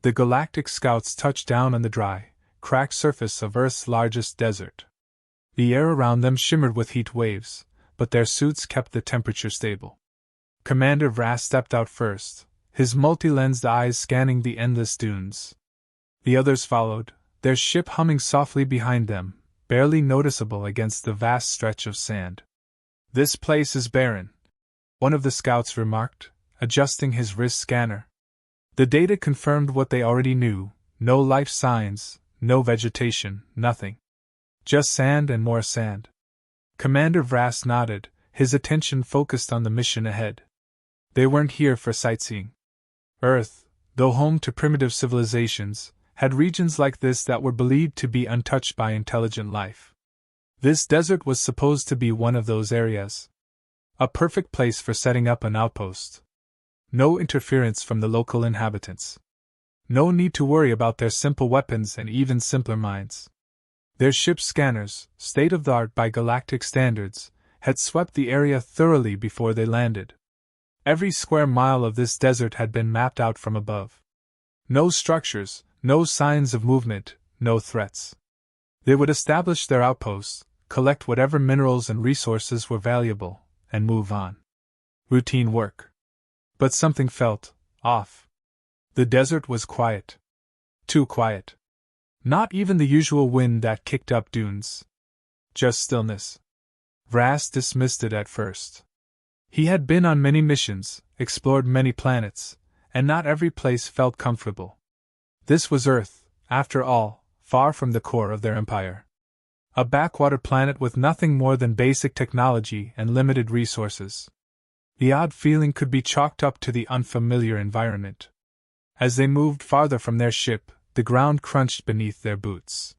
The Galactic scouts touched down on the dry, cracked surface of Earth's largest desert. The air around them shimmered with heat waves, but their suits kept the temperature stable. Commander Vrass stepped out first, his multi-lensed eyes scanning the endless dunes. The others followed, their ship humming softly behind them, barely noticeable against the vast stretch of sand. "This place is barren," one of the scouts remarked, adjusting his wrist scanner. The data confirmed what they already knew: no life signs, no vegetation, nothing. Just sand and more sand. Commander Vrass nodded, his attention focused on the mission ahead. They weren't here for sightseeing. Earth, though home to primitive civilizations, had regions like this that were believed to be untouched by intelligent life. This desert was supposed to be one of those areas. A perfect place for setting up an outpost. No interference from the local inhabitants. No need to worry about their simple weapons and even simpler minds. Their ship's scanners, state-of-the-art by galactic standards, had swept the area thoroughly before they landed. Every square mile of this desert had been mapped out from above. No structures, no signs of movement, no threats. They would establish their outposts, collect whatever minerals and resources were valuable, and move on. Routine work. But something felt off. The desert was quiet. Too quiet. Not even the usual wind that kicked up dunes. Just stillness. Vrass dismissed it at first. He had been on many missions, explored many planets, and not every place felt comfortable. This was Earth, after all, far from the core of their empire. A backwater planet with nothing more than basic technology and limited resources. The odd feeling could be chalked up to the unfamiliar environment. As they moved farther from their ship, the ground crunched beneath their boots.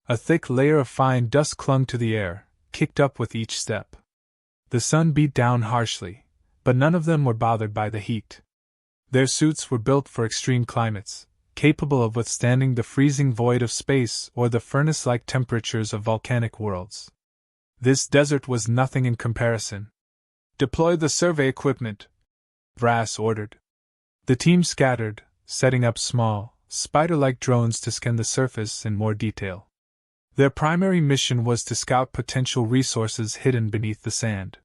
A thick layer of fine dust clung to the air, kicked up with each step. The sun beat down harshly, but none of them were bothered by the heat. Their suits were built for extreme climates, capable of withstanding the freezing void of space or the furnace-like temperatures of volcanic worlds. This desert was nothing in comparison. "Deploy the survey equipment," Vrass ordered. The team scattered, setting up small, spider-like drones to scan the surface in more detail. Their primary mission was to scout potential resources hidden beneath the sand.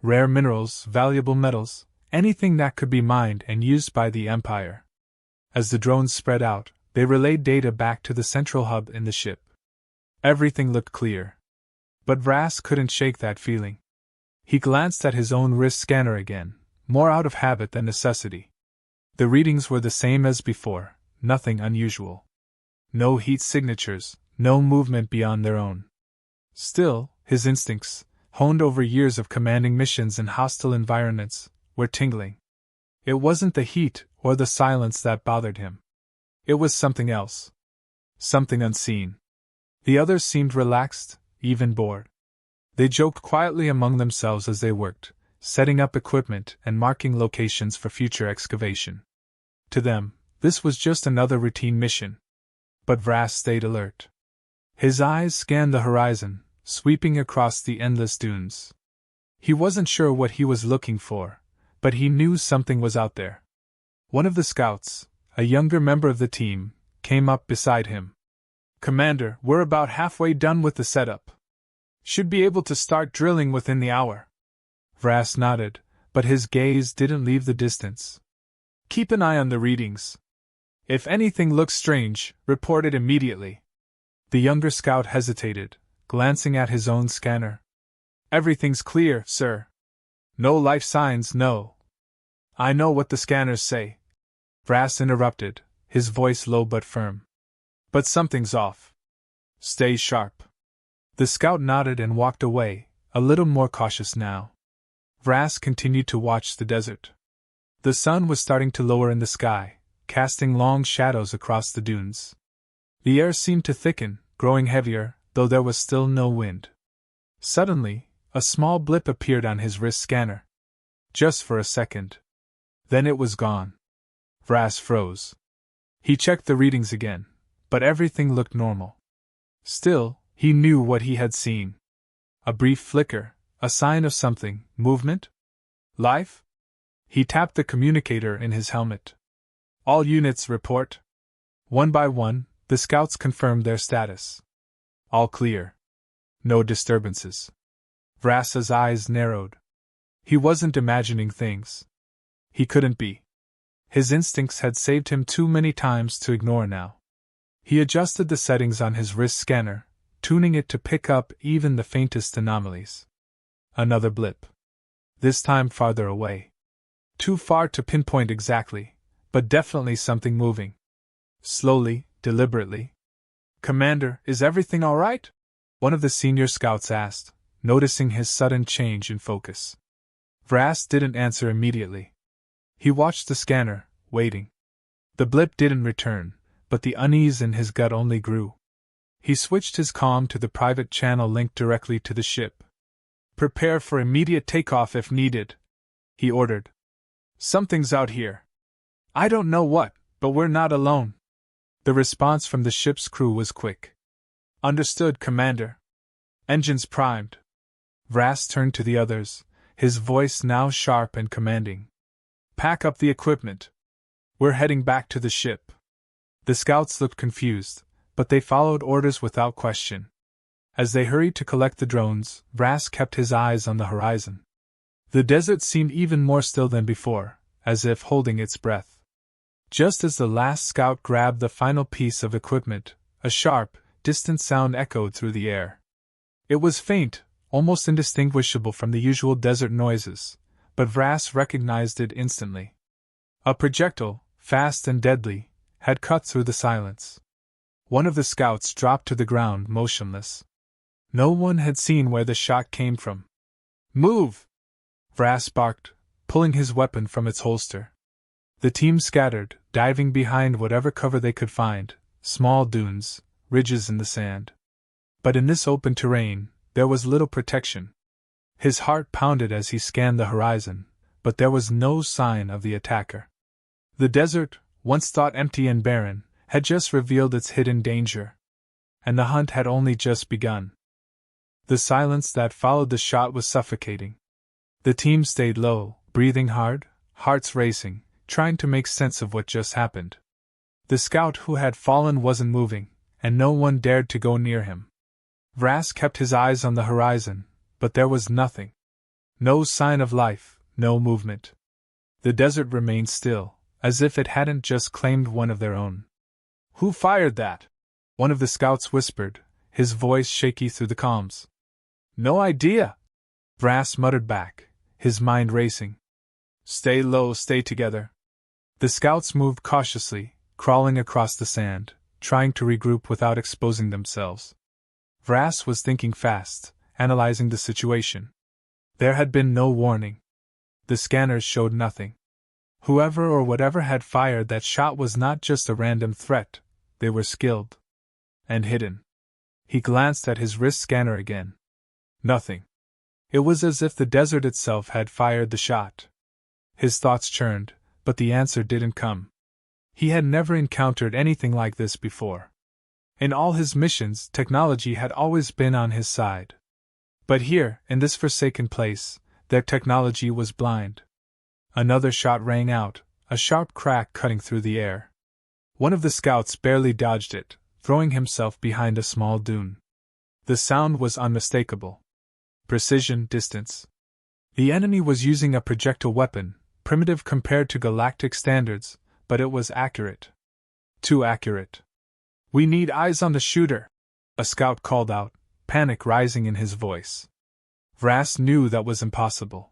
Rare minerals, valuable metals, anything that could be mined and used by the Empire. As the drones spread out, they relayed data back to the central hub in the ship. Everything looked clear. But Vrass couldn't shake that feeling. He glanced at his own wrist scanner again, more out of habit than necessity. The readings were the same as before, nothing unusual. No heat signatures, no movement beyond their own. Still, his instincts, honed over years of commanding missions in hostile environments, were tingling. It wasn't the heat or the silence that bothered him. It was something else. Something unseen. The others seemed relaxed, even bored. They joked quietly among themselves as they worked, setting up equipment and marking locations for future excavation. To them, this was just another routine mission. But Vrass stayed alert. His eyes scanned the horizon, sweeping across the endless dunes. He wasn't sure what he was looking for, but he knew something was out there. One of the scouts, a younger member of the team, came up beside him. "Commander, we're about halfway done with the setup. Should be able to start drilling within the hour." Vrass nodded, but his gaze didn't leave the distance. "Keep an eye on the readings. If anything looks strange, report it immediately." The younger scout hesitated, glancing at his own scanner. "Everything's clear, sir. No life signs, no." "I know what the scanners say," Vrass interrupted, his voice low but firm. "But something's off. Stay sharp." The scout nodded and walked away, a little more cautious now. Vrass continued to watch the desert. The sun was starting to lower in the sky, casting long shadows across the dunes. The air seemed to thicken, growing heavier, though there was still no wind. Suddenly, a small blip appeared on his wrist scanner. Just for a second. Then it was gone. Vrass froze. He checked the readings again, but everything looked normal. Still, he knew what he had seen. A brief flicker, a sign of something, movement? Life? He tapped the communicator in his helmet. "All units report." One by one, the scouts confirmed their status. All clear. No disturbances. Vrasa's eyes narrowed. He wasn't imagining things. He couldn't be. His instincts had saved him too many times to ignore now. He adjusted the settings on his wrist scanner, tuning it to pick up even the faintest anomalies. Another blip. This time farther away. Too far to pinpoint exactly, but definitely something moving. Slowly, deliberately. "Commander, is everything all right?" one of the senior scouts asked, noticing his sudden change in focus. Vras didn't answer immediately. He watched the scanner, waiting. The blip didn't return, but the unease in his gut only grew. He switched his comm to the private channel linked directly to the ship. "Prepare for immediate takeoff if needed," he ordered. "Something's out here. I don't know what, but we're not alone." The response from the ship's crew was quick. "Understood, Commander." Engines primed. Vras turned to the others, his voice now sharp and commanding. "Pack up the equipment. We're heading back to the ship." The scouts looked confused, but they followed orders without question. As they hurried to collect the drones, Vras kept his eyes on the horizon. The desert seemed even more still than before, as if holding its breath. Just as the last scout grabbed the final piece of equipment, a sharp, distant sound echoed through the air. It was faint, almost indistinguishable from the usual desert noises, but Vras recognized it instantly. A projectile, fast and deadly, had cut through the silence. One of the scouts dropped to the ground motionless. No one had seen where the shot came from. "Move!" Vras barked, pulling his weapon from its holster. The team scattered, diving behind whatever cover they could find, small dunes, ridges in the sand. But in this open terrain, there was little protection. His heart pounded as he scanned the horizon, but there was no sign of the attacker. The desert, once thought empty and barren, had just revealed its hidden danger. And the hunt had only just begun. The silence that followed the shot was suffocating. The team stayed low, breathing hard, hearts racing, trying to make sense of what just happened. The scout who had fallen wasn't moving, and no one dared to go near him. Vras kept his eyes on the horizon, but there was nothing. No sign of life, no movement. The desert remained still, as if it hadn't just claimed one of their own. "Who fired that?" one of the scouts whispered, his voice shaky through the comms. "No idea," Vras muttered back, his mind racing. "Stay low, stay together." The scouts moved cautiously, crawling across the sand, trying to regroup without exposing themselves. Vras was thinking fast, analyzing the situation. There had been no warning. The scanners showed nothing. Whoever or whatever had fired that shot was not just a random threat, they were skilled. And hidden. He glanced at his wrist scanner again. Nothing. It was as if the desert itself had fired the shot. His thoughts churned, but the answer didn't come. He had never encountered anything like this before. In all his missions, technology had always been on his side. But here, in this forsaken place, their technology was blind. Another shot rang out, a sharp crack cutting through the air. One of the scouts barely dodged it, throwing himself behind a small dune. The sound was unmistakable. Precision, distance. The enemy was using a projectile weapon, primitive compared to galactic standards, but it was accurate. Too accurate. "We need eyes on the shooter," a scout called out, panic rising in his voice. Vras knew that was impossible.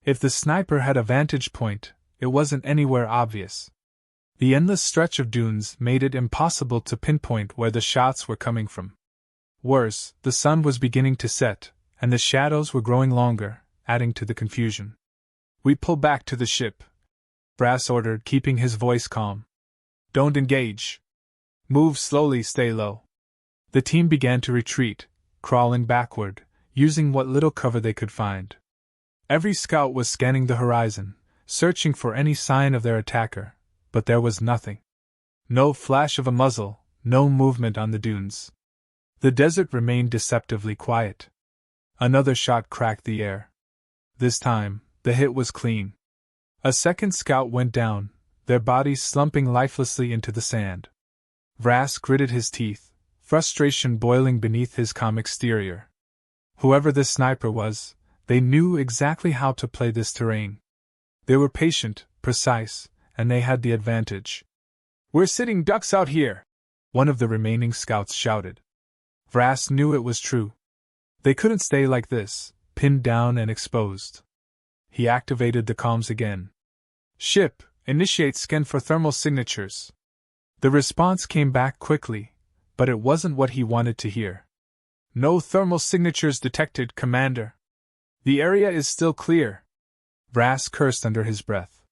If the sniper had a vantage point, it wasn't anywhere obvious. The endless stretch of dunes made it impossible to pinpoint where the shots were coming from. Worse, the sun was beginning to set, and the shadows were growing longer, adding to the confusion. "We pull back to the ship," Vras ordered, keeping his voice calm. "Don't engage. Move slowly, stay low." The team began to retreat, crawling backward, using what little cover they could find. Every scout was scanning the horizon, searching for any sign of their attacker, but there was nothing. No flash of a muzzle, no movement on the dunes. The desert remained deceptively quiet. Another shot cracked the air. This time, the hit was clean. A second scout went down, their bodies slumping lifelessly into the sand. Vrass gritted his teeth, frustration boiling beneath his calm exterior. Whoever this sniper was, they knew exactly how to play this terrain. They were patient, precise, and they had the advantage. "We're sitting ducks out here," one of the remaining scouts shouted. Vrass knew it was true. They couldn't stay like this, pinned down and exposed. He activated the comms again. "Ship, initiate scan for thermal signatures." The response came back quickly, but it wasn't what he wanted to hear. "No thermal signatures detected, Commander. The area is still clear." Vrass cursed under his breath.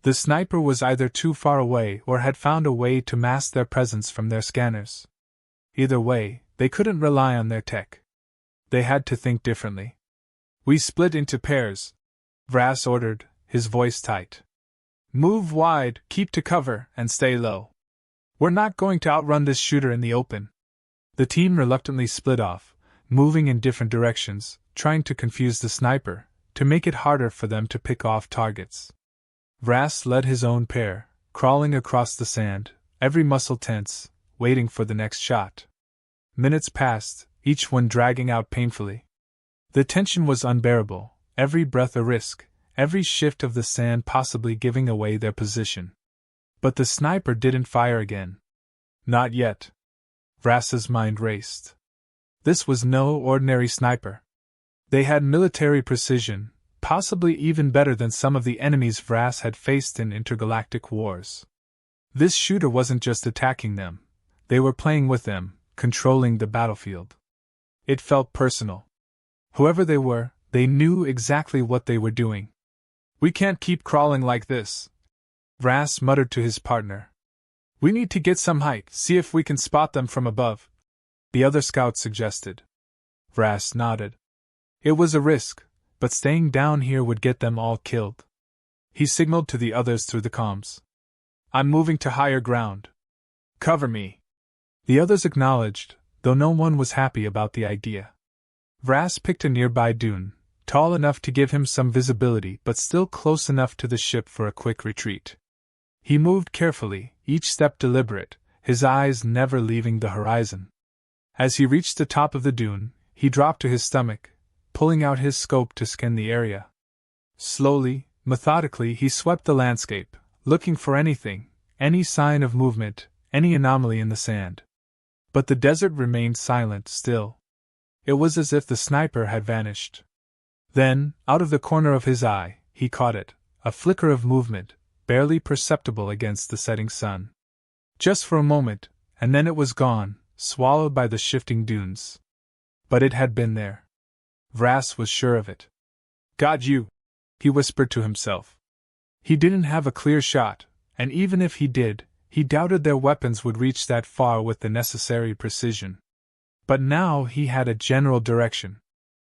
The sniper was either too far away or had found a way to mask their presence from their scanners. Either way, they couldn't rely on their tech. They had to think differently. "We split into pairs," Vrass ordered, his voice tight. "Move wide, keep to cover, and stay low. We're not going to outrun this shooter in the open." The team reluctantly split off, moving in different directions, trying to confuse the sniper, to make it harder for them to pick off targets. Vrass led his own pair, crawling across the sand, every muscle tense, waiting for the next shot. Minutes passed, each one dragging out painfully. The tension was unbearable, every breath a risk, every shift of the sand possibly giving away their position. But the sniper didn't fire again. Not yet. Vrass's mind raced. This was no ordinary sniper. They had military precision, possibly even better than some of the enemies Vrass had faced in intergalactic wars. This shooter wasn't just attacking them, they were playing with them, controlling the battlefield. It felt personal. Whoever they were, they knew exactly what they were doing. "We can't keep crawling like this," Vrass muttered to his partner. "We need to get some height, see if we can spot them from above," the other scout suggested. Vrass nodded. It was a risk, but staying down here would get them all killed. He signaled to the others through the comms. "I'm moving to higher ground. Cover me." The others acknowledged, though no one was happy about the idea. Vrass picked a nearby dune, tall enough to give him some visibility but still close enough to the ship for a quick retreat. He moved carefully, each step deliberate, his eyes never leaving the horizon. As he reached the top of the dune, he dropped to his stomach, pulling out his scope to scan the area. Slowly, methodically he swept the landscape, looking for anything, any sign of movement, any anomaly in the sand. But the desert remained silent still. It was as if the sniper had vanished. Then, out of the corner of his eye, he caught it, a flicker of movement, barely perceptible against the setting sun. Just for a moment, and then it was gone, swallowed by the shifting dunes. But it had been there. Vrass was sure of it. "Got you," he whispered to himself. He didn't have a clear shot, and even if he did, he doubted their weapons would reach that far with the necessary precision. But now he had a general direction.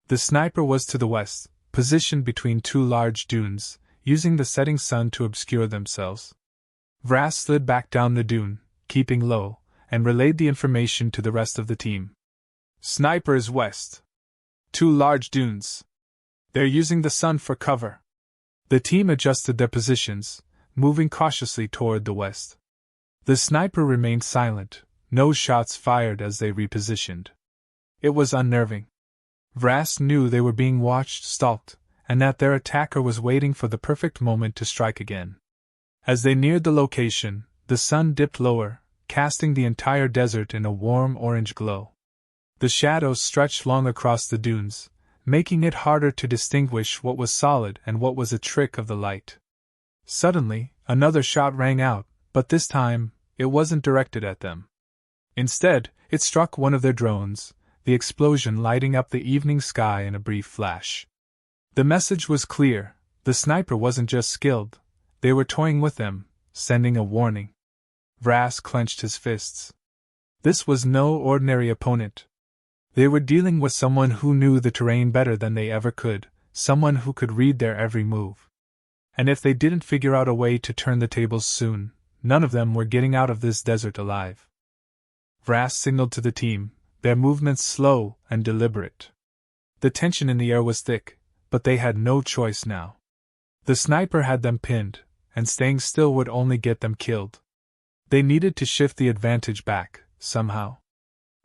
The sniper was to the west, positioned between two large dunes, using the setting sun to obscure themselves. Vrass slid back down the dune, keeping low, and relayed the information to the rest of the team. "Sniper is west. Two large dunes. They're using the sun for cover." The team adjusted their positions, moving cautiously toward the west. The sniper remained silent, no shots fired as they repositioned. It was unnerving. Vrass knew they were being watched, stalked, and that their attacker was waiting for the perfect moment to strike again. As they neared the location, the sun dipped lower, casting the entire desert in a warm orange glow. The shadows stretched long across the dunes, making it harder to distinguish what was solid and what was a trick of the light. Suddenly, another shot rang out, but this time, it wasn't directed at them. Instead, it struck one of their drones, the explosion lighting up the evening sky in a brief flash. The message was clear: the sniper wasn't just skilled, they were toying with them, sending a warning. Vrass clenched his fists. This was no ordinary opponent. They were dealing with someone who knew the terrain better than they ever could, someone who could read their every move. And if they didn't figure out a way to turn the tables soon, none of them were getting out of this desert alive. Vrass signaled to the team, their movements slow and deliberate. The tension in the air was thick, but they had no choice now. The sniper had them pinned, and staying still would only get them killed. They needed to shift the advantage back, somehow.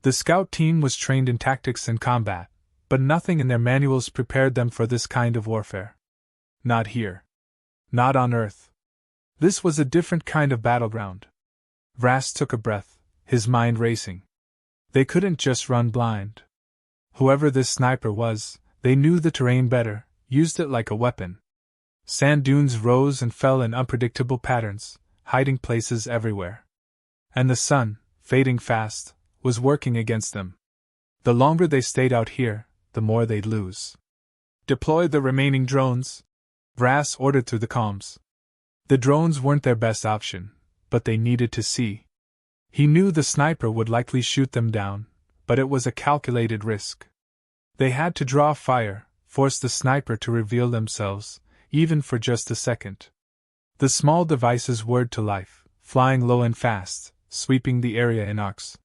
The scout team was trained in tactics and combat, but nothing in their manuals prepared them for this kind of warfare. Not here. Not on Earth. This was a different kind of battleground. Vras took a breath, his mind racing. They couldn't just run blind. Whoever this sniper was, they knew the terrain better, used it like a weapon. Sand dunes rose and fell in unpredictable patterns, hiding places everywhere. And the sun, fading fast, was working against them. The longer they stayed out here, the more they'd lose. Deploy the remaining drones, Vras ordered through the comms. The drones weren't their best option, but they needed to see. He knew the sniper would likely shoot them down, but it was a calculated risk. They had to draw fire, force the sniper to reveal themselves, even for just a second. The small devices whirred to life, flying low and fast, sweeping the area in arcs.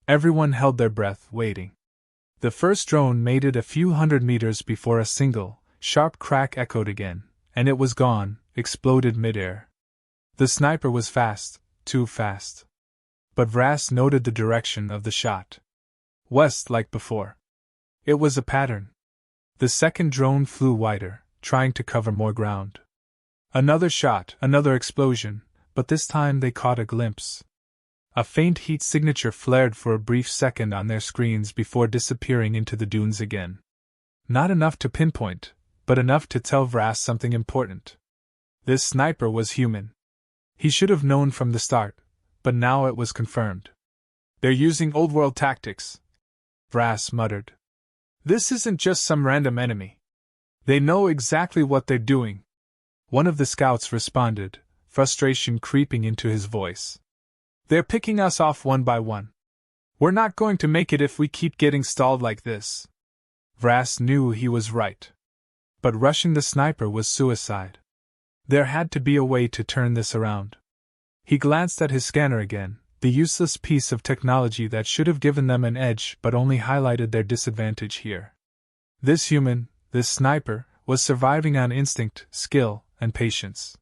Everyone held their breath, waiting. The first drone made it a few hundred meters before a single, sharp crack echoed again, and it was gone, exploded midair. The sniper was fast, too fast. But Vras noted the direction of the shot. West like before. It was a pattern. The second drone flew wider, trying to cover more ground. Another shot, another explosion, but this time they caught a glimpse. A faint heat signature flared for a brief second on their screens before disappearing into the dunes again. Not enough to pinpoint, but enough to tell Vras something important. This sniper was human. He should have known from the start, but now it was confirmed. They're using old-world tactics, Vras muttered. This isn't just some random enemy. They know exactly what they're doing. One of the scouts responded, frustration creeping into his voice. They're picking us off one by one. We're not going to make it if we keep getting stalled like this. Vras knew he was right. But rushing the sniper was suicide. There had to be a way to turn this around. He glanced at his scanner again, the useless piece of technology that should have given them an edge but only highlighted their disadvantage here. This human, this sniper, was surviving on instinct, skill, and patience.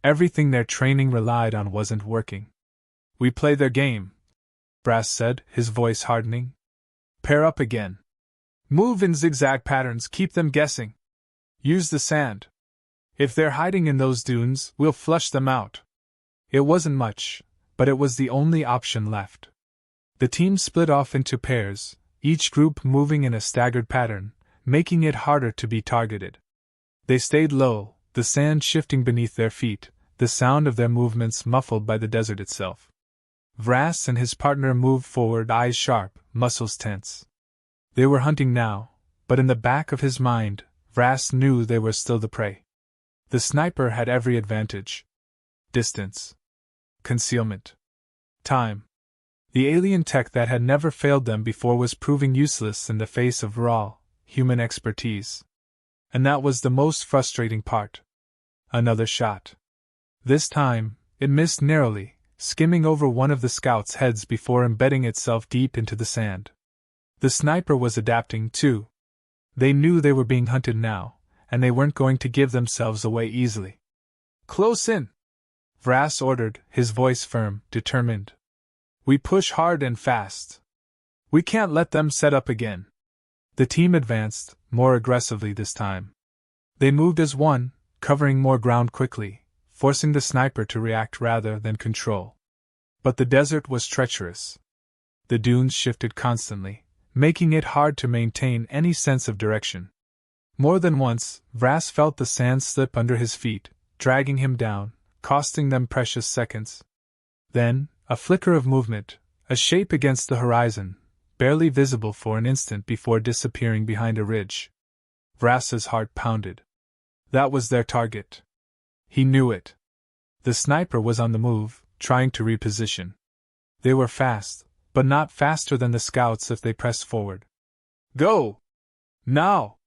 Everything their training relied on wasn't working. We play their game, Vras said, his voice hardening. Pair up again. Move in zigzag patterns, keep them guessing. Use the sand. If they're hiding in those dunes, we'll flush them out. It wasn't much, but it was the only option left. The team split off into pairs, each group moving in a staggered pattern, making it harder to be targeted. They stayed low, the sand shifting beneath their feet, the sound of their movements muffled by the desert itself. Vras and his partner moved forward, eyes sharp, muscles tense. They were hunting now, but in the back of his mind, Vras knew they were still the prey. The sniper had every advantage. Distance. Concealment. Time. The alien tech that had never failed them before was proving useless in the face of raw, human expertise. And that was the most frustrating part. Another shot. This time, it missed narrowly, skimming over one of the scouts' heads before embedding itself deep into the sand. The sniper was adapting too. They knew they were being hunted now, and they weren't going to give themselves away easily. Close in, Vras ordered, his voice firm, determined. We push hard and fast. We can't let them set up again. The team advanced, more aggressively this time. They moved as one, covering more ground quickly, forcing the sniper to react rather than control. But the desert was treacherous. The dunes shifted constantly, making it hard to maintain any sense of direction. More than once, Vras felt the sand slip under his feet, dragging him down, costing them precious seconds. Then, a flicker of movement, a shape against the horizon, barely visible for an instant before disappearing behind a ridge. Vras's heart pounded. That was their target. He knew it. The sniper was on the move, trying to reposition. They were fast, but not faster than the scouts if they pressed forward. Go! Now!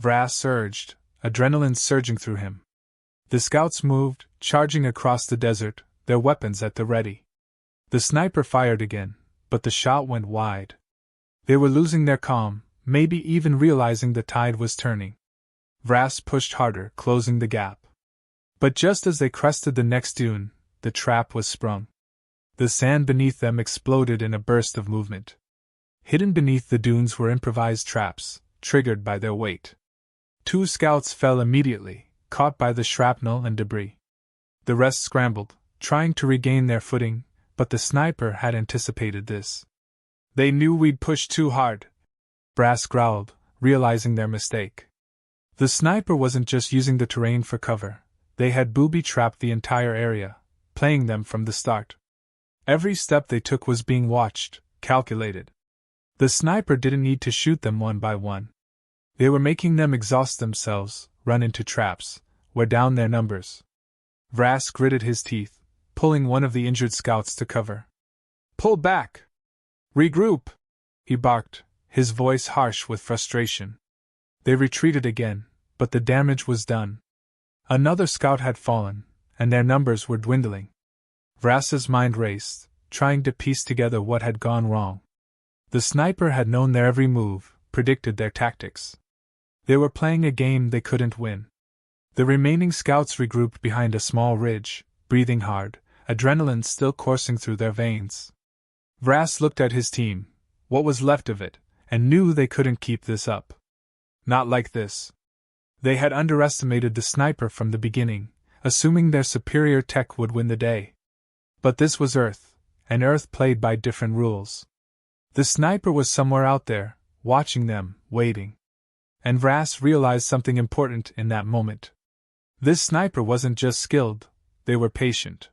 Vras urged, adrenaline surging through him. The scouts moved, charging across the desert, their weapons at the ready. The sniper fired again, but the shot went wide. They were losing their calm, maybe even realizing the tide was turning. Vras pushed harder, closing the gap. But just as they crested the next dune, the trap was sprung. The sand beneath them exploded in a burst of movement. Hidden beneath the dunes were improvised traps, triggered by their weight. 2 scouts fell immediately, caught by the shrapnel and debris. The rest scrambled, trying to regain their footing, but the sniper had anticipated this. "They knew we'd push too hard," Brass growled, realizing their mistake. The sniper wasn't just using the terrain for cover, they had booby-trapped the entire area, playing them from the start. Every step they took was being watched, calculated. The sniper didn't need to shoot them one by one. They were making them exhaust themselves, run into traps, wear down their numbers. Brass gritted his teeth, pulling one of the injured scouts to cover. "Pull back! Regroup!" he barked, his voice harsh with frustration. They retreated again, but the damage was done. Another scout had fallen, and their numbers were dwindling. Brass's mind raced, trying to piece together what had gone wrong. The sniper had known their every move, predicted their tactics. They were playing a game they couldn't win. The remaining scouts regrouped behind a small ridge, breathing hard, adrenaline still coursing through their veins. Brass looked at his team, what was left of it, and knew they couldn't keep this up. Not like this. They had underestimated the sniper from the beginning, assuming their superior tech would win the day. But this was Earth, and Earth played by different rules. The sniper was somewhere out there, watching them, waiting. And Brass realized something important in that moment. This sniper wasn't just skilled, they were patient.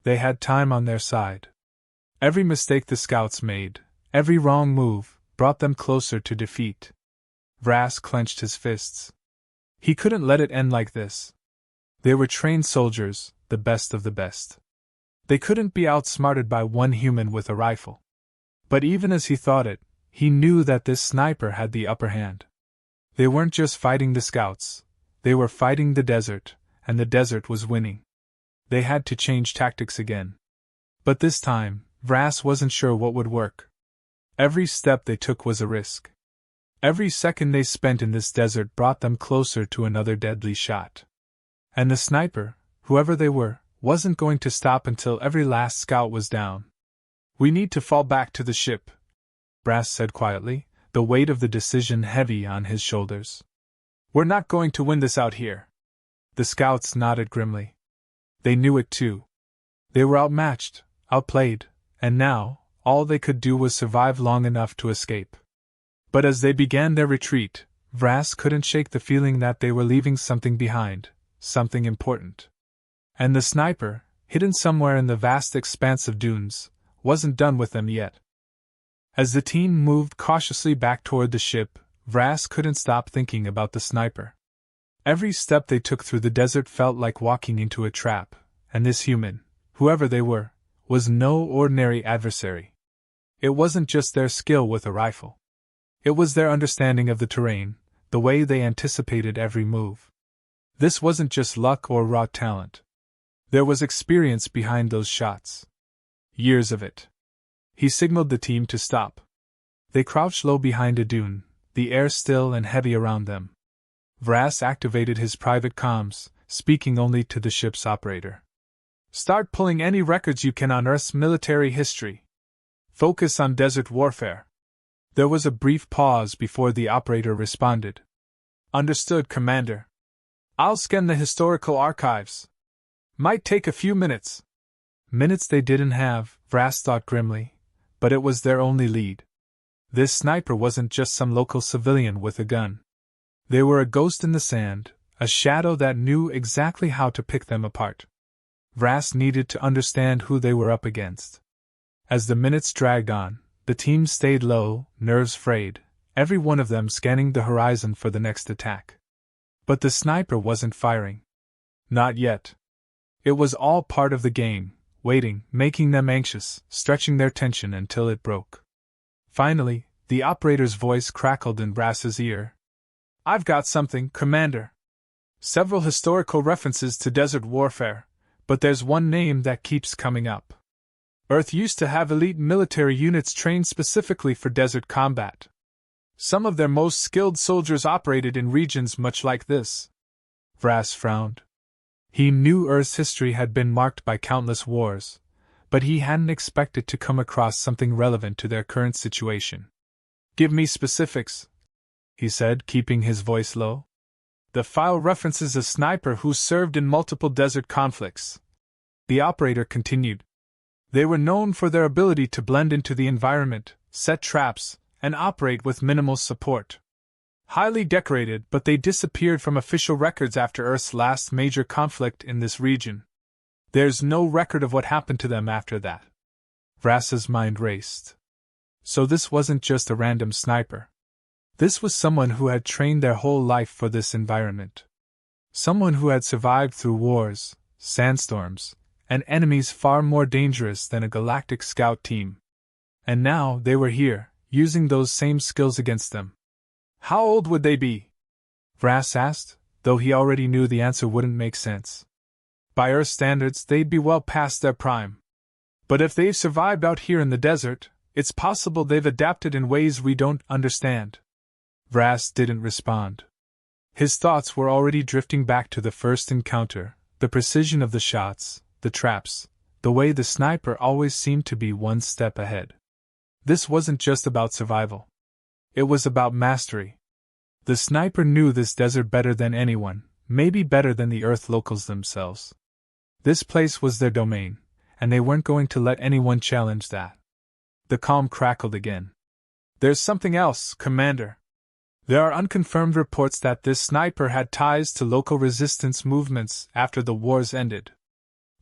They had time on their side. Every mistake the scouts made, every wrong move, brought them closer to defeat. Brass clenched his fists. He couldn't let it end like this. They were trained soldiers, the best of the best. They couldn't be outsmarted by one human with a rifle. But even as he thought it, he knew that this sniper had the upper hand. They weren't just fighting the scouts, they were fighting the desert, and the desert was winning. They had to change tactics again. But this time, Brass wasn't sure what would work. Every step they took was a risk. Every second they spent in this desert brought them closer to another deadly shot. And the sniper, whoever they were, wasn't going to stop until every last scout was down. "We need to fall back to the ship," Brass said quietly, the weight of the decision heavy on his shoulders. "We're not going to win this out here." The scouts nodded grimly. They knew it too. They were outmatched, outplayed, and now, all they could do was survive long enough to escape. But as they began their retreat, Brass couldn't shake the feeling that they were leaving something behind, something important. And the sniper, hidden somewhere in the vast expanse of dunes, wasn't done with them yet. As the team moved cautiously back toward the ship, Brass couldn't stop thinking about the sniper. Every step they took through the desert felt like walking into a trap, and this human, whoever they were, was no ordinary adversary. It wasn't just their skill with a rifle. It was their understanding of the terrain, the way they anticipated every move. This wasn't just luck or raw talent. There was experience behind those shots. Years of it. He signaled the team to stop. They crouched low behind a dune, the air still and heavy around them. Brass activated his private comms, speaking only to the ship's operator. "Start pulling any records you can on Earth's military history. Focus on desert warfare." There was a brief pause before the operator responded. "Understood, Commander. I'll scan the historical archives. Might take a few minutes." Minutes they didn't have, Brass thought grimly, but it was their only lead. This sniper wasn't just some local civilian with a gun. They were a ghost in the sand, a shadow that knew exactly how to pick them apart. Brass needed to understand who they were up against. As the minutes dragged on, the team stayed low, nerves frayed, every one of them scanning the horizon for the next attack. But the sniper wasn't firing. Not yet. It was all part of the game, waiting, making them anxious, stretching their tension until it broke. Finally, the operator's voice crackled in Brass's ear. "I've got something, Commander. Several historical references to desert warfare, but there's one name that keeps coming up. Earth used to have elite military units trained specifically for desert combat. Some of their most skilled soldiers operated in regions much like this." Brass frowned. He knew Earth's history had been marked by countless wars, but he hadn't expected to come across something relevant to their current situation. "Give me specifics," he said, keeping his voice low. "The file references a sniper who served in multiple desert conflicts," the operator continued. "They were known for their ability to blend into the environment, set traps, and operate with minimal support. Highly decorated, but they disappeared from official records after Earth's last major conflict in this region. There's no record of what happened to them after that." Vrass's mind raced. So this wasn't just a random sniper. This was someone who had trained their whole life for this environment. Someone who had survived through wars, sandstorms, and enemies far more dangerous than a galactic scout team. And now they were here, using those same skills against them. "How old would they be?" Vrass asked, though he already knew the answer wouldn't make sense. By Earth standards, they'd be well past their prime. But if they've survived out here in the desert, it's possible they've adapted in ways we don't understand. Vrass didn't respond. His thoughts were already drifting back to the first encounter, the precision of the shots, the traps, the way the sniper always seemed to be one step ahead. This wasn't just about survival. It was about mastery. The sniper knew this desert better than anyone, maybe better than the Earth locals themselves. This place was their domain, and they weren't going to let anyone challenge that. The comm crackled again. "There's something else, Commander. There are unconfirmed reports that this sniper had ties to local resistance movements after the wars ended.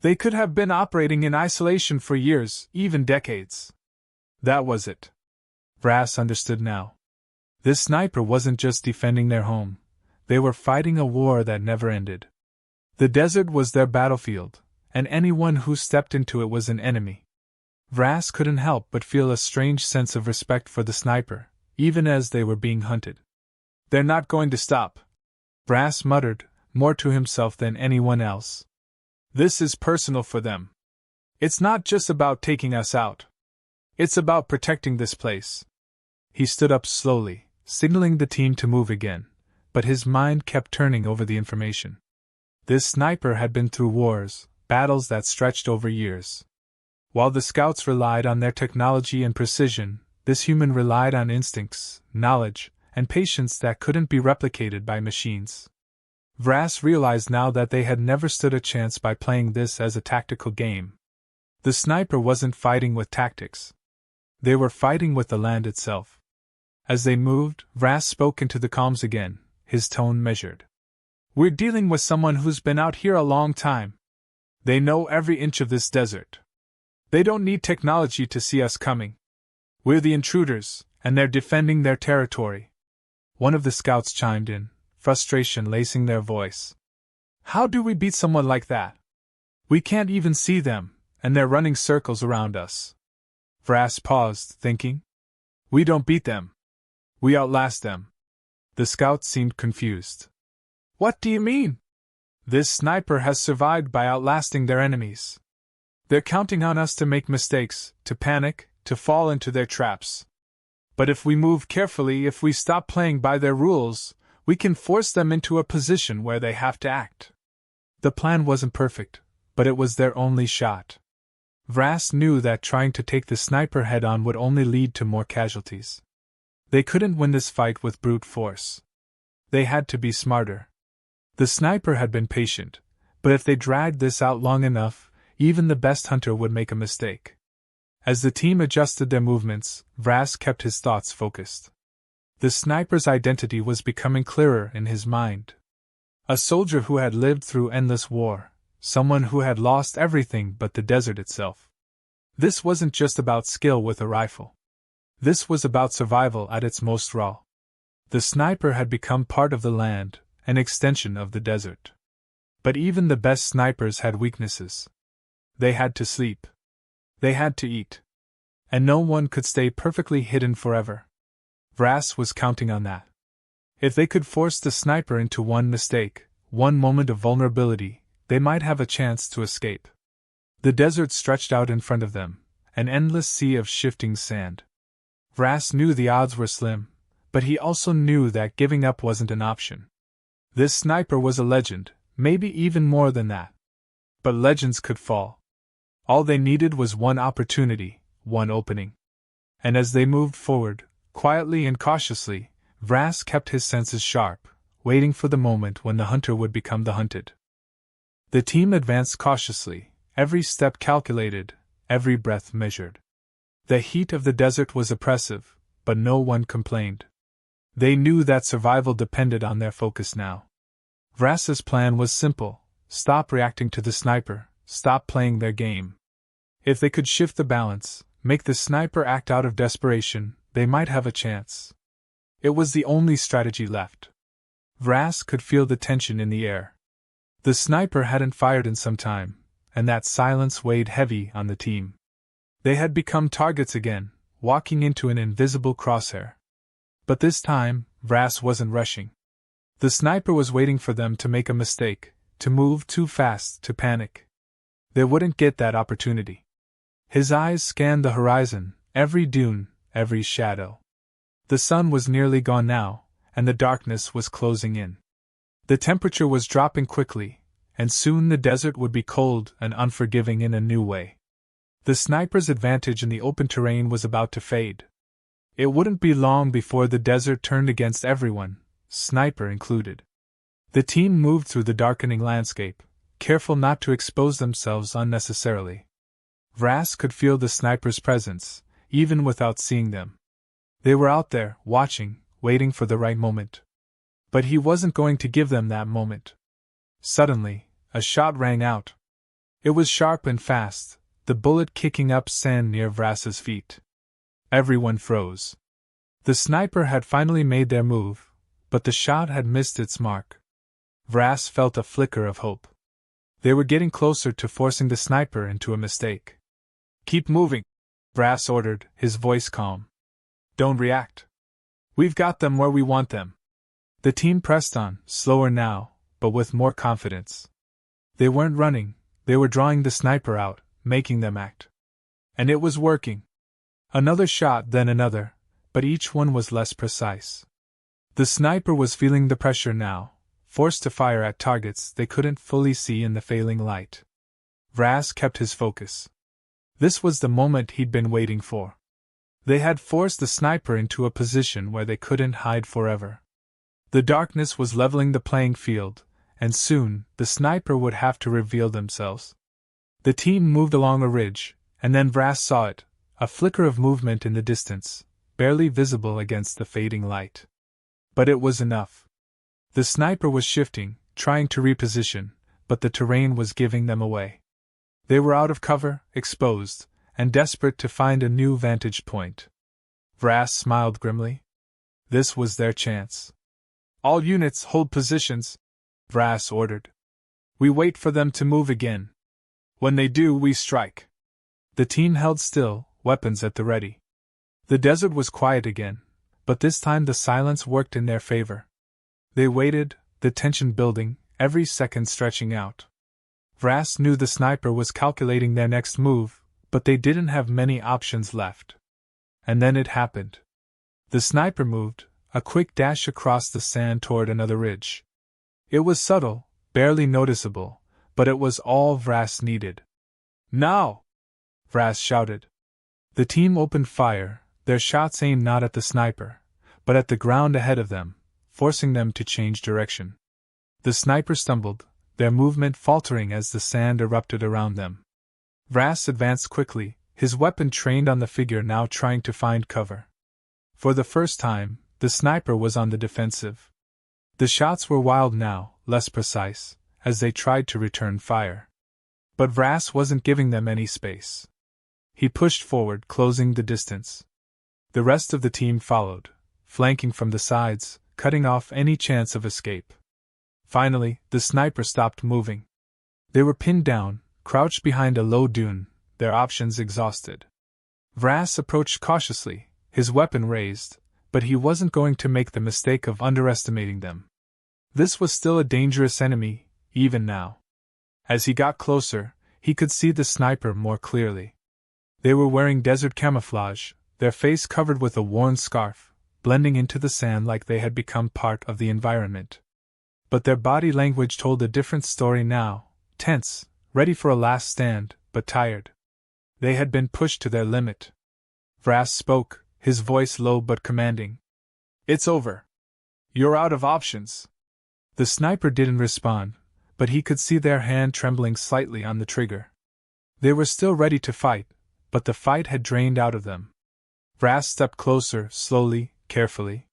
They could have been operating in isolation for years, even decades." That was it. Vrass understood now. This sniper wasn't just defending their home. They were fighting a war that never ended. The desert was their battlefield, and anyone who stepped into it was an enemy. Vrass couldn't help but feel a strange sense of respect for the sniper, even as they were being hunted. "They're not going to stop," Vrass muttered, more to himself than anyone else. "This is personal for them. It's not just about taking us out. It's about protecting this place." He stood up slowly, signaling the team to move again, but his mind kept turning over the information. This sniper had been through wars, battles that stretched over years. While the scouts relied on their technology and precision, this human relied on instincts, knowledge, and patience that couldn't be replicated by machines. Vrass realized now that they had never stood a chance by playing this as a tactical game. The sniper wasn't fighting with tactics. They were fighting with the land itself. As they moved, Vrass spoke into the comms again, his tone measured. "We're dealing with someone who's been out here a long time. They know every inch of this desert. They don't need technology to see us coming. We're the intruders, and they're defending their territory." One of the scouts chimed in, frustration lacing their voice. "How do we beat someone like that? We can't even see them, and they're running circles around us." Vrass paused, thinking. "We don't beat them. We outlast them." The scout seemed confused. "What do you mean?" "This sniper has survived by outlasting their enemies. They're counting on us to make mistakes, to panic, to fall into their traps. But if we move carefully, if we stop playing by their rules, we can force them into a position where they have to act." The plan wasn't perfect, but it was their only shot. Vrass knew that trying to take the sniper head-on would only lead to more casualties. They couldn't win this fight with brute force. They had to be smarter. The sniper had been patient, but if they dragged this out long enough, even the best hunter would make a mistake. As the team adjusted their movements, Vrass kept his thoughts focused. The sniper's identity was becoming clearer in his mind. A soldier who had lived through endless war, someone who had lost everything but the desert itself. This wasn't just about skill with a rifle. This was about survival at its most raw. The sniper had become part of the land, an extension of the desert. But even the best snipers had weaknesses. They had to sleep. They had to eat. And no one could stay perfectly hidden forever. Vrass was counting on that. If they could force the sniper into one mistake, one moment of vulnerability, they might have a chance to escape. The desert stretched out in front of them, an endless sea of shifting sand. Vrass knew the odds were slim, but he also knew that giving up wasn't an option. This sniper was a legend, maybe even more than that. But legends could fall. All they needed was one opportunity, one opening. And as they moved forward, quietly and cautiously, Vras kept his senses sharp, waiting for the moment when the hunter would become the hunted. The team advanced cautiously, every step calculated, every breath measured. The heat of the desert was oppressive, but no one complained. They knew that survival depended on their focus now. Vras's plan was simple: stop reacting to the sniper, stop playing their game. If they could shift the balance, make the sniper act out of desperation, they might have a chance. It was the only strategy left. Vras could feel the tension in the air. The sniper hadn't fired in some time, and that silence weighed heavy on the team. They had become targets again, walking into an invisible crosshair. But this time, Vras wasn't rushing. The sniper was waiting for them to make a mistake, to move too fast, to panic. They wouldn't get that opportunity. His eyes scanned the horizon, every dune, every shadow. The sun was nearly gone now, and the darkness was closing in. The temperature was dropping quickly, and soon the desert would be cold and unforgiving in a new way. The sniper's advantage in the open terrain was about to fade. It wouldn't be long before the desert turned against everyone, sniper included. The team moved through the darkening landscape, careful not to expose themselves unnecessarily. Vras could feel the sniper's presence, even without seeing them. They were out there, watching, waiting for the right moment. But he wasn't going to give them that moment. Suddenly, a shot rang out. It was sharp and fast, the bullet kicking up sand near Vras's feet. Everyone froze. The sniper had finally made their move, but the shot had missed its mark. Vras felt a flicker of hope. They were getting closer to forcing the sniper into a mistake. "Keep moving," Vras ordered, his voice calm. "Don't react. We've got them where we want them." The team pressed on, slower now, but with more confidence. They weren't running, they were drawing the sniper out, making them act. And it was working. Another shot, then another, but each one was less precise. The sniper was feeling the pressure now, forced to fire at targets they couldn't fully see in the failing light. Vras kept his focus. This was the moment he'd been waiting for. They had forced the sniper into a position where they couldn't hide forever. The darkness was leveling the playing field, and soon the sniper would have to reveal themselves. The team moved along a ridge, and then Vras saw it, a flicker of movement in the distance, barely visible against the fading light. But it was enough. The sniper was shifting, trying to reposition, but the terrain was giving them away. They were out of cover, exposed, and desperate to find a new vantage point. Vras smiled grimly. This was their chance. "All units hold positions," Vras ordered. "We wait for them to move again. When they do, we strike." The team held still, weapons at the ready. The desert was quiet again, but this time the silence worked in their favor. They waited, the tension building, every second stretching out. Vras knew the sniper was calculating their next move, but they didn't have many options left. And then it happened. The sniper moved, a quick dash across the sand toward another ridge. It was subtle, barely noticeable, but it was all Vras needed. "Now!" Vras shouted. The team opened fire, their shots aimed not at the sniper, but at the ground ahead of them, forcing them to change direction. The sniper stumbled, their movement faltering as the sand erupted around them. Vras advanced quickly, his weapon trained on the figure now trying to find cover. For the first time, the sniper was on the defensive. The shots were wild now, less precise, as they tried to return fire. But Vras wasn't giving them any space. He pushed forward, closing the distance. The rest of the team followed, flanking from the sides, cutting off any chance of escape. Finally, the sniper stopped moving. They were pinned down, crouched behind a low dune, their options exhausted. Vras approached cautiously, his weapon raised, but he wasn't going to make the mistake of underestimating them. This was still a dangerous enemy, even now. As he got closer, he could see the sniper more clearly. They were wearing desert camouflage, their face covered with a worn scarf, blending into the sand like they had become part of the environment. But their body language told a different story now, tense, ready for a last stand, but tired. They had been pushed to their limit. Vrass spoke, his voice low but commanding. It's over. You're out of options. The sniper didn't respond, but he could see their hand trembling slightly on the trigger. They were still ready to fight, but the fight had drained out of them. Vrass stepped closer, slowly, carefully.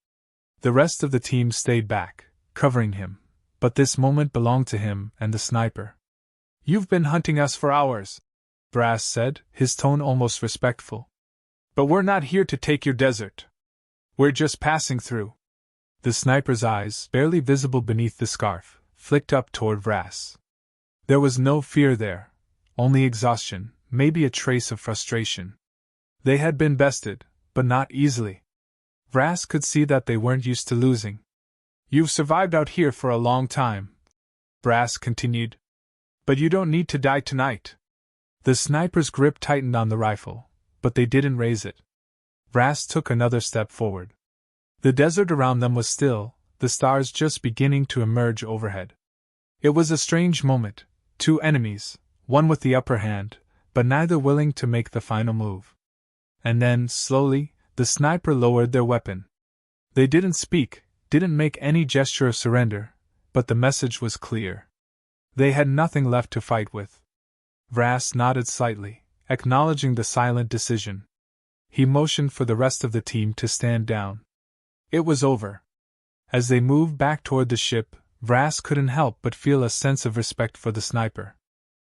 The rest of the team stayed back, covering him, but this moment belonged to him and the sniper. You've been hunting us for hours, Vrass said, his tone almost respectful. But we're not here to take your desert. We're just passing through. The sniper's eyes, barely visible beneath the scarf, flicked up toward Vrass. There was no fear there, only exhaustion, maybe a trace of frustration. They had been bested, but not easily. Vrass could see that they weren't used to losing. You've survived out here for a long time, Vrass continued. But you don't need to die tonight. The sniper's grip tightened on the rifle, but they didn't raise it. Vrass took another step forward. The desert around them was still, the stars just beginning to emerge overhead. It was a strange moment, two enemies, one with the upper hand, but neither willing to make the final move. And then, slowly, the sniper lowered their weapon. They didn't speak, didn't make any gesture of surrender, but the message was clear. They had nothing left to fight with. Vrass nodded slightly, acknowledging the silent decision. He motioned for the rest of the team to stand down. It was over. As they moved back toward the ship, Vrass couldn't help but feel a sense of respect for the sniper.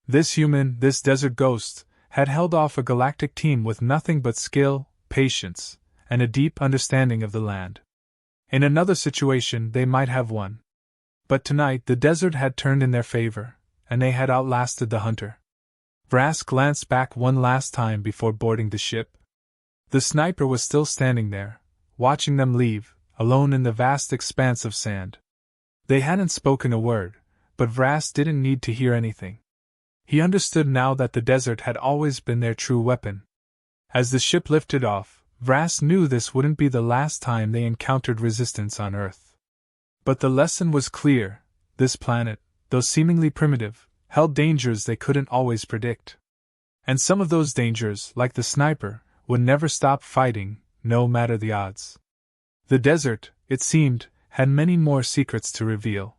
This human, this desert ghost, had held off a galactic team with nothing but skill, patience, and a deep understanding of the land. In another situation they might have won. But tonight the desert had turned in their favor, and they had outlasted the hunter. Vrass glanced back one last time before boarding the ship. The sniper was still standing there, watching them leave, alone in the vast expanse of sand. They hadn't spoken a word, but Vrass didn't need to hear anything. He understood now that the desert had always been their true weapon. As the ship lifted off, Vrass knew this wouldn't be the last time they encountered resistance on Earth. But the lesson was clear: this planet, though seemingly primitive, held dangers they couldn't always predict. And some of those dangers, like the sniper, would never stop fighting, no matter the odds. The desert, it seemed, had many more secrets to reveal.